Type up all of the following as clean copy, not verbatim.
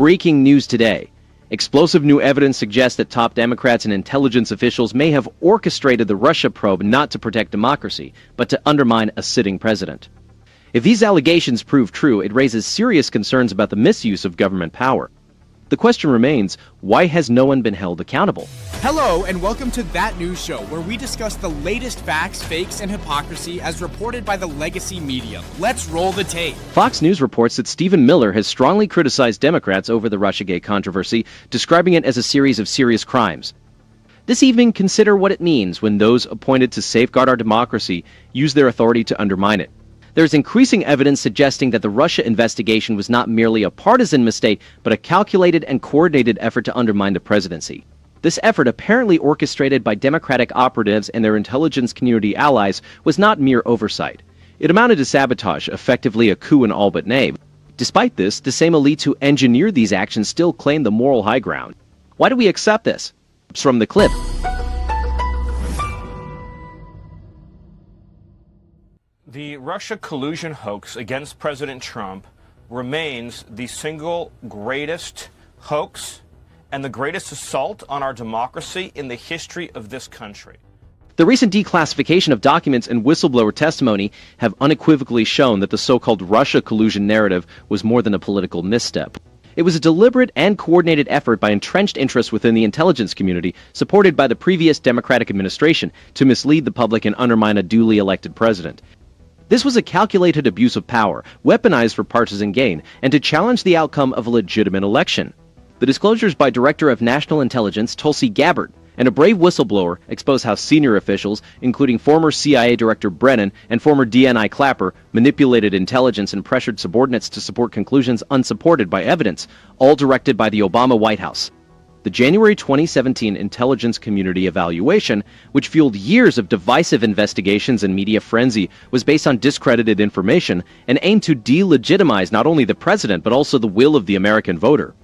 breaking news today. Explosive new evidence suggests that top Democrats and intelligence officials may have orchestrated the Russia probe not to protect democracy, but to undermine a sitting president. If these allegations prove true, it raises serious concerns about the misuse of government power. The question remains, why has no one been held accountable? Hello, and welcome to That News Show, where we discuss the latest facts, fakes, and hypocrisy as reported by the legacy media. Let's roll the tape. Fox News reports that Stephen Miller has strongly criticized Democrats over the Russiagate controversy, describing it as a series of serious crimes. This evening, consider what it means when those appointed to safeguard our democracy use their authority to undermine it. There's increasing evidence suggesting that the Russia investigation was not merely a partisan mistake, but a calculated and coordinated effort to undermine the presidency. This effort, apparently orchestrated by Democratic operatives and their intelligence community allies, was not mere oversight. It amounted to sabotage, effectively a coup in all but name. Despite this, the same elites who engineered these actions still claim the moral high ground. Why do we accept this? It's from the clip. The Russia collusion hoax against President Trump remains the single greatest hoax and the greatest assault on our democracy in the history of this country. The recent declassification of documents and whistleblower testimony have unequivocally shown that the so-called Russia collusion narrative was more than a political misstep. It was a deliberate and coordinated effort by entrenched interests within the intelligence community, supported by the previous Democratic administration, to mislead the public and undermine a duly elected president. This was a calculated abuse of power, weaponized for partisan gain, and to challenge the outcome of a legitimate election. The disclosures by Director of National Intelligence Tulsi Gabbard and a brave whistleblower expose how senior officials, including former CIA Director Brennan and former DNI Clapper, manipulated intelligence and pressured subordinates to support conclusions unsupported by evidence, all directed by the Obama White House. The January 2017 intelligence community evaluation, which fueled years of divisive investigations and media frenzy, was based on discredited information and aimed to delegitimize not only the president but also the will of the American voter.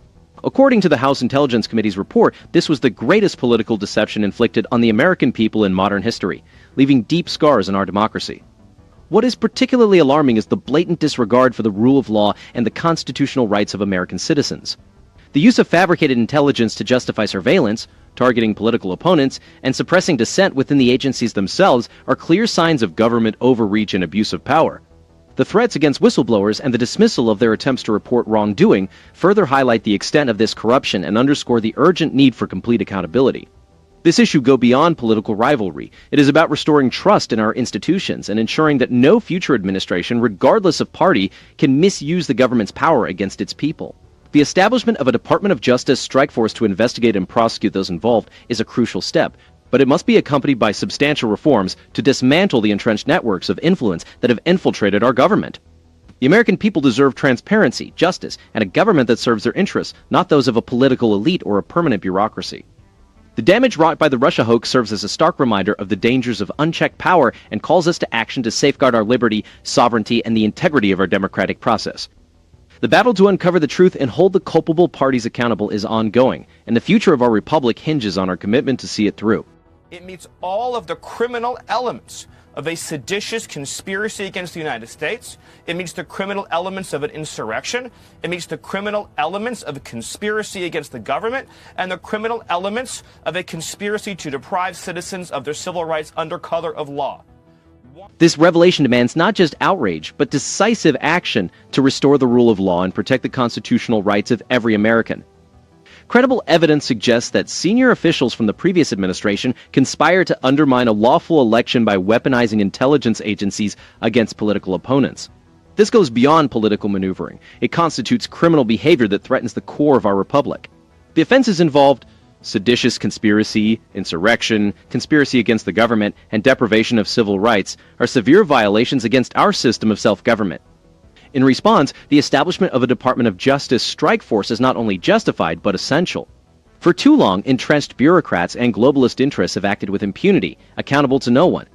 According to the House Intelligence Committee's report, this was the greatest political deception inflicted on the American people in modern history, leaving deep scars in our democracy. What is particularly alarming is the blatant disregard for the rule of law and the constitutional rights of American citizens. The use of fabricated intelligence to justify surveillance, targeting political opponents, and suppressing dissent within the agencies themselves are clear signs of government overreach and abuse of power. The threats against whistleblowers and the dismissal of their attempts to report wrongdoing further highlight the extent of this corruption and underscore the urgent need for complete accountability. This issue goes beyond political rivalry. It is about restoring trust in our institutions and ensuring that no future administration, regardless of party, can misuse the government's power against its people. The establishment of a Department of Justice strike force to investigate and prosecute those involved is a crucial step, but it must be accompanied by substantial reforms to dismantle the entrenched networks of influence that have infiltrated our government. The American people deserve transparency, justice, and a government that serves their interests, not those of a political elite or a permanent bureaucracy. The damage wrought by the Russia hoax serves as a stark reminder of the dangers of unchecked power and calls us to action to safeguard our liberty, sovereignty, and the integrity of our democratic process. The battle to uncover the truth and hold the culpable parties accountable is ongoing, and the future of our republic hinges on our commitment to see it through. It meets all of the criminal elements of a seditious conspiracy against the United States. It meets the criminal elements of an insurrection. It meets the criminal elements of a conspiracy against the government and the criminal elements of a conspiracy to deprive citizens of their civil rights under color of law. This revelation demands not just outrage, but decisive action to restore the rule of law and protect the constitutional rights of every American. Credible evidence suggests that senior officials from the previous administration conspired to undermine a lawful election by weaponizing intelligence agencies against political opponents. This goes beyond political maneuvering. It constitutes criminal behavior that threatens the core of our republic. The offenses involved seditious conspiracy, insurrection, conspiracy against the government, and deprivation of civil rights are severe violations against our system of self-government. In response, the establishment of a Department of Justice strike force is not only justified, but essential. For too long, entrenched bureaucrats and globalist interests have acted with impunity, accountable to no one.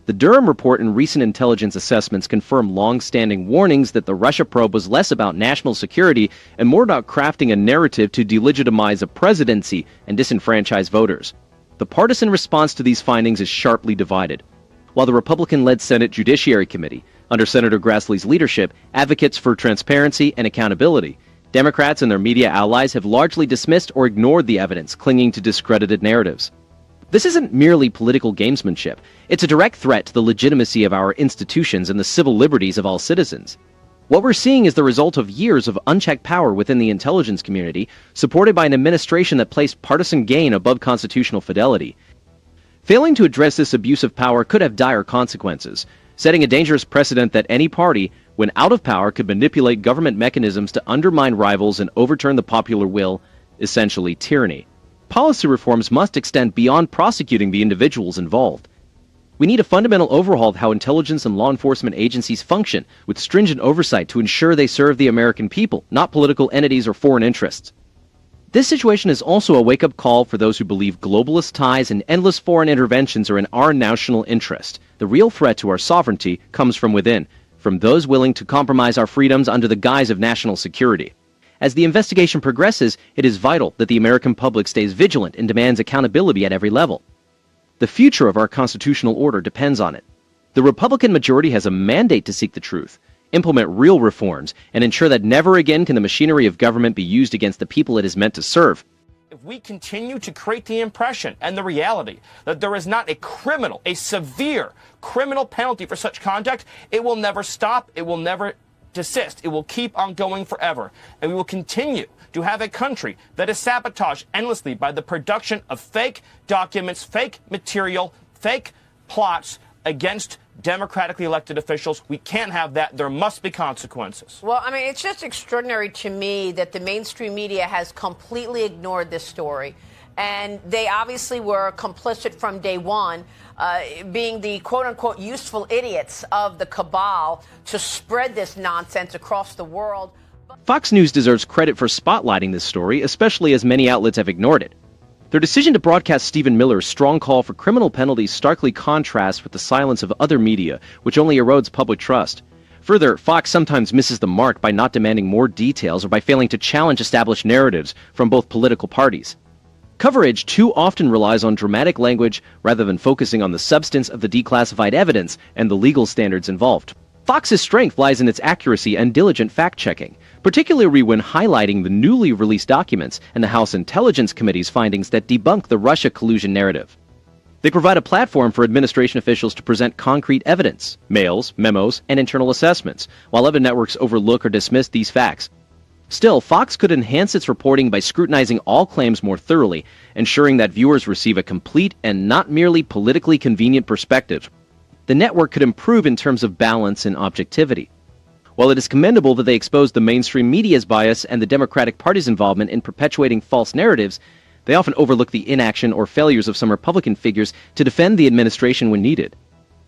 The Durham report and recent intelligence assessments confirm long-standing warnings that the Russia probe was less about national security and more about crafting a narrative to delegitimize a presidency and disenfranchise voters. The partisan response to these findings is sharply divided. While the Republican-led Senate Judiciary Committee, under Senator Grassley's leadership, advocates for transparency and accountability, Democrats and their media allies have largely dismissed or ignored the evidence, clinging to discredited narratives. This isn't merely political gamesmanship. It's a direct threat to the legitimacy of our institutions and the civil liberties of all citizens. What we're seeing is the result of years of unchecked power within the intelligence community, supported by an administration that placed partisan gain above constitutional fidelity. Failing to address this abuse of power could have dire consequences, setting a dangerous precedent that any party, when out of power, could manipulate government mechanisms to undermine rivals and overturn the popular will, essentially tyranny. Policy reforms must extend beyond prosecuting the individuals involved. We need a fundamental overhaul of how intelligence and law enforcement agencies function, with stringent oversight to ensure they serve the American people, not political entities or foreign interests. This situation is also a wake-up call for those who believe globalist ties and endless foreign interventions are in our national interest. The real threat to our sovereignty comes from within, from those willing to compromise our freedoms under the guise of national security. As the investigation progresses, it is vital that the American public stays vigilant and demands accountability at every level. The future of our constitutional order depends on it. The Republican majority has a mandate to seek the truth, implement real reforms, and ensure that never again can the machinery of government be used against the people it is meant to serve. If we continue to create the impression and the reality that there is not a severe criminal penalty for such conduct, it will never stop, it will never desist, it will keep on going forever. And we will continue to have a country that is sabotaged endlessly by the production of fake documents, fake material, fake plots against democratically elected officials. We can't have that. There must be consequences. Well, I mean, it's just extraordinary to me that the mainstream media has completely ignored this story. And they obviously were complicit from day one, being the quote-unquote useful idiots of the cabal to spread this nonsense across the world. Fox News deserves credit for spotlighting this story, especially as many outlets have ignored it. Their decision to broadcast Stephen Miller's strong call for criminal penalties starkly contrasts with the silence of other media, which only erodes public trust. Further, Fox sometimes misses the mark by not demanding more details or by failing to challenge established narratives from both political parties. Coverage too often relies on dramatic language rather than focusing on the substance of the declassified evidence and the legal standards involved. Fox's strength lies in its accuracy and diligent fact-checking, particularly when highlighting the newly released documents and the House Intelligence Committee's findings that debunk the Russia collusion narrative. They provide a platform for administration officials to present concrete evidence, mails, memos, and internal assessments, while other networks overlook or dismiss these facts. Still, Fox could enhance its reporting by scrutinizing all claims more thoroughly, ensuring that viewers receive a complete and not merely politically convenient perspective. The network could improve in terms of balance and objectivity. While it is commendable that they expose the mainstream media's bias and the Democratic Party's involvement in perpetuating false narratives, they often overlook the inaction or failures of some Republican figures to defend the administration when needed.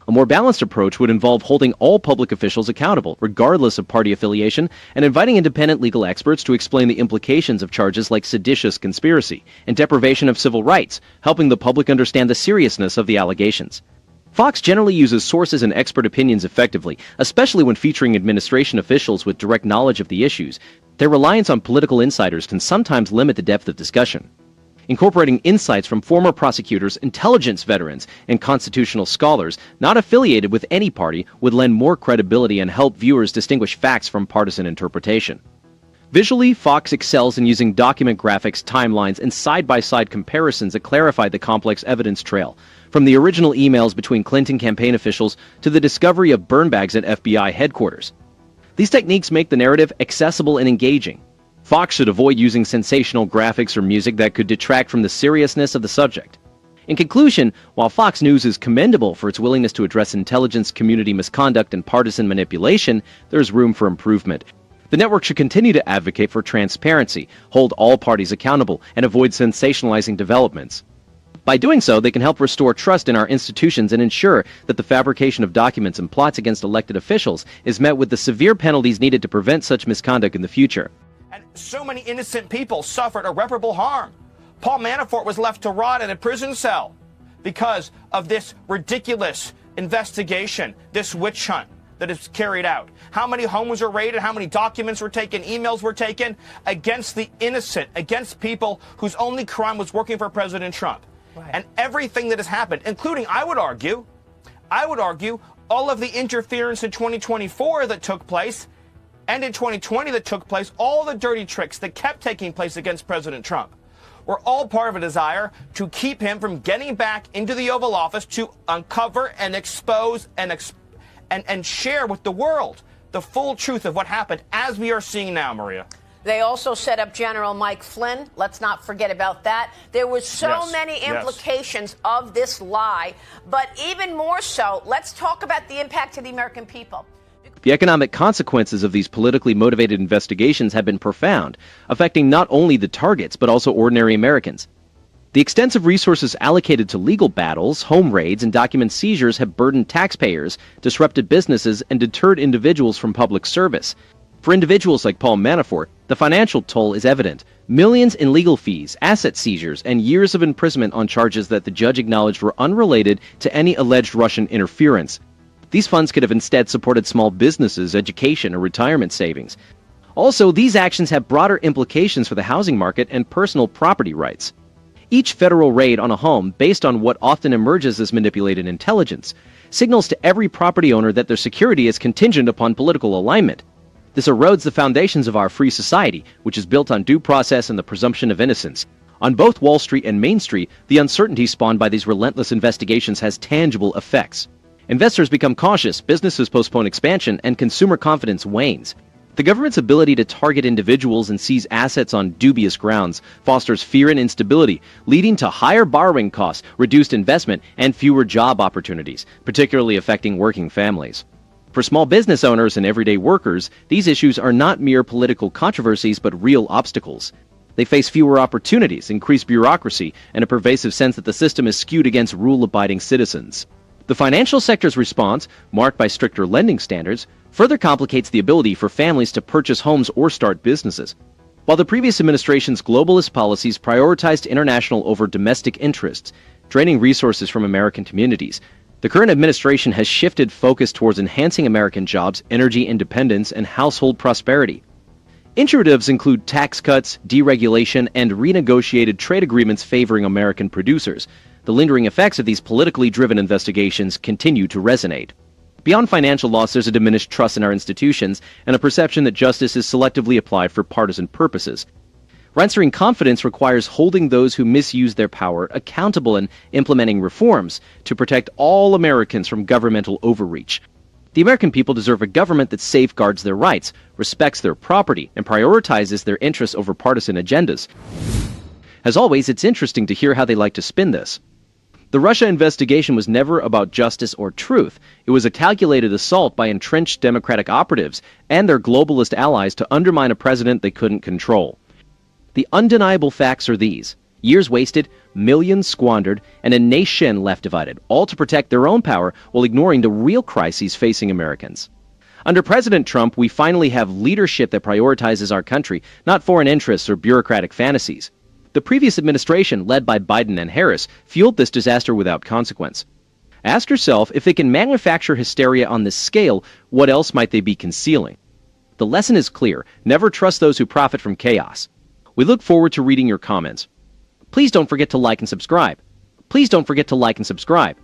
A more balanced approach would involve holding all public officials accountable, regardless of party affiliation, and inviting independent legal experts to explain the implications of charges like seditious conspiracy and deprivation of civil rights, helping the public understand the seriousness of the allegations. Fox generally uses sources and expert opinions effectively, especially when featuring administration officials with direct knowledge of the issues. Their reliance on political insiders can sometimes limit the depth of discussion. Incorporating insights from former prosecutors, intelligence veterans, and constitutional scholars not affiliated with any party would lend more credibility and help viewers distinguish facts from partisan interpretation. Visually, Fox excels in using document graphics, timelines, and side-by-side comparisons that clarify the complex evidence trail, from the original emails between Clinton campaign officials to the discovery of burn bags at FBI headquarters. These techniques make the narrative accessible and engaging. Fox should avoid using sensational graphics or music that could detract from the seriousness of the subject. In conclusion, while Fox News is commendable for its willingness to address intelligence community misconduct and partisan manipulation, there is room for improvement. The network should continue to advocate for transparency, hold all parties accountable, and avoid sensationalizing developments. By doing so, they can help restore trust in our institutions and ensure that the fabrication of documents and plots against elected officials is met with the severe penalties needed to prevent such misconduct in the future. And so many innocent people suffered irreparable harm. Paul Manafort was left to rot in a prison cell because of this ridiculous investigation, this witch hunt that is carried out. How many homes were raided, how many documents were taken, emails were taken against the innocent, against people whose only crime was working for President Trump. Right. And everything that has happened, including, I would argue, all of the interference in 2024 that took place, and in 2020 that took place, all the dirty tricks that kept taking place against President Trump were all part of a desire to keep him from getting back into the Oval Office to uncover and expose and share with the world the full truth of what happened, as we are seeing now, Maria. They also set up General Mike Flynn. Let's not forget about that. There were so many implications of this lie, but even more so, let's talk about the impact to the American people. The economic consequences of these politically motivated investigations have been profound, affecting not only the targets, but also ordinary Americans. The extensive resources allocated to legal battles, home raids, and document seizures have burdened taxpayers, disrupted businesses, and deterred individuals from public service. For individuals like Paul Manafort, the financial toll is evident. Millions in legal fees, asset seizures, and years of imprisonment on charges that the judge acknowledged were unrelated to any alleged Russian interference. These funds could have instead supported small businesses, education, or retirement savings. Also, these actions have broader implications for the housing market and personal property rights. Each federal raid on a home, based on what often emerges as manipulated intelligence, signals to every property owner that their security is contingent upon political alignment. This erodes the foundations of our free society, which is built on due process and the presumption of innocence. On both Wall Street and Main Street, the uncertainty spawned by these relentless investigations has tangible effects. Investors become cautious, businesses postpone expansion, and consumer confidence wanes. The government's ability to target individuals and seize assets on dubious grounds fosters fear and instability, leading to higher borrowing costs, reduced investment, and fewer job opportunities, particularly affecting working families. For small business owners and everyday workers, these issues are not mere political controversies but real obstacles. They face fewer opportunities, increased bureaucracy, and a pervasive sense that the system is skewed against rule-abiding citizens. The financial sector's response, marked by stricter lending standards, further complicates the ability for families to purchase homes or start businesses. While the previous administration's globalist policies prioritized international over domestic interests, draining resources from American communities, the current administration has shifted focus towards enhancing American jobs, energy independence, and household prosperity. Initiatives include tax cuts, deregulation, and renegotiated trade agreements favoring American producers. The lingering effects of these politically driven investigations continue to resonate. Beyond financial loss, there's a diminished trust in our institutions and a perception that justice is selectively applied for partisan purposes. Restoring confidence requires holding those who misuse their power accountable and implementing reforms to protect all Americans from governmental overreach. The American people deserve a government that safeguards their rights, respects their property, and prioritizes their interests over partisan agendas. As always, it's interesting to hear how they like to spin this. The Russia investigation was never about justice or truth. It was a calculated assault by entrenched Democratic operatives and their globalist allies to undermine a president they couldn't control. The undeniable facts are these: years wasted, millions squandered, and a nation left divided, all to protect their own power while ignoring the real crises facing Americans. Under President Trump, we finally have leadership that prioritizes our country, not foreign interests or bureaucratic fantasies. The previous administration, led by Biden and Harris, fueled this disaster without consequence. Ask yourself, if they can manufacture hysteria on this scale, what else might they be concealing? The lesson is clear: never trust those who profit from chaos. We look forward to reading your comments. Please don't forget to like and subscribe. Please don't forget to like and subscribe.